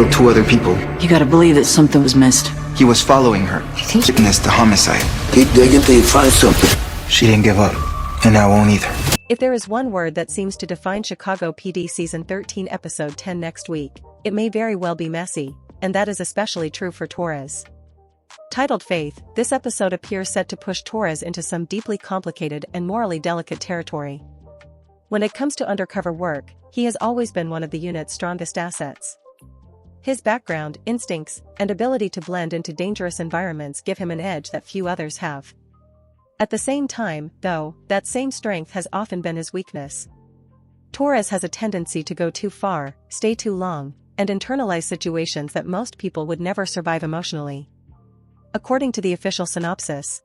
killed 2 other people. You gotta believe that something was missed. He was following her. Witnessed the homicide. Keep digging till you find something. She didn't give up, and I won't either. If there is one word that seems to define Chicago PD Season 13 Episode 10 next week, it may very well be messy, and that is especially true for Torres. Titled Faith, this episode appears set to push Torres into some deeply complicated and morally delicate territory. When it comes to undercover work, he has always been one of the unit's strongest assets. His background, instincts, and ability to blend into dangerous environments give him an edge that few others have. At the same time, though, that same strength has often been his weakness. Torres has a tendency to go too far, stay too long, and internalize situations that most people would never survive emotionally. According to the official synopsis,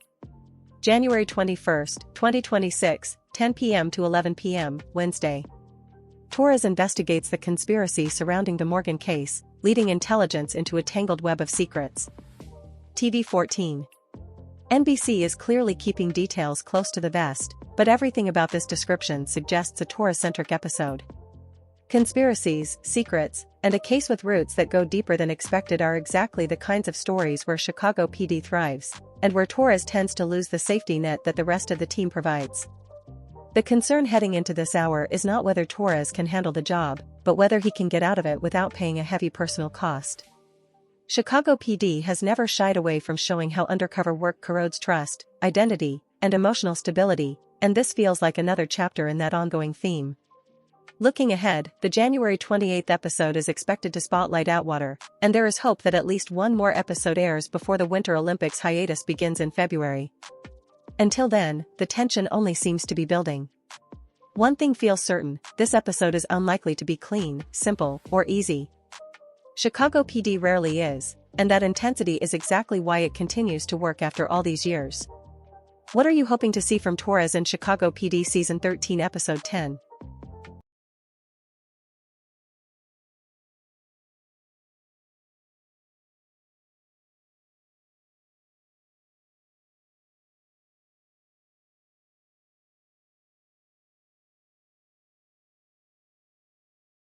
January 21, 2026, 10 p.m. to 11 p.m., Wednesday. Torres investigates the conspiracy surrounding the Morgan case, leading intelligence into a tangled web of secrets. TV14. NBC is clearly keeping details close to the vest, but everything about this description suggests a Torres-centric episode. Conspiracies, secrets, and a case with roots that go deeper than expected are exactly the kinds of stories where Chicago PD thrives, and where Torres tends to lose the safety net that the rest of the team provides. The concern heading into this hour is not whether Torres can handle the job, but whether he can get out of it without paying a heavy personal cost. Chicago PD has never shied away from showing how undercover work corrodes trust, identity, and emotional stability, and this feels like another chapter in that ongoing theme. Looking ahead, the January 28th episode is expected to spotlight Outwater, and there is hope that at least one more episode airs before the Winter Olympics hiatus begins in February. Until then, the tension only seems to be building. One thing feels certain, this episode is unlikely to be clean, simple, or easy. Chicago PD rarely is, and that intensity is exactly why it continues to work after all these years. What are you hoping to see from Torres in Chicago PD Season 13 Episode 10?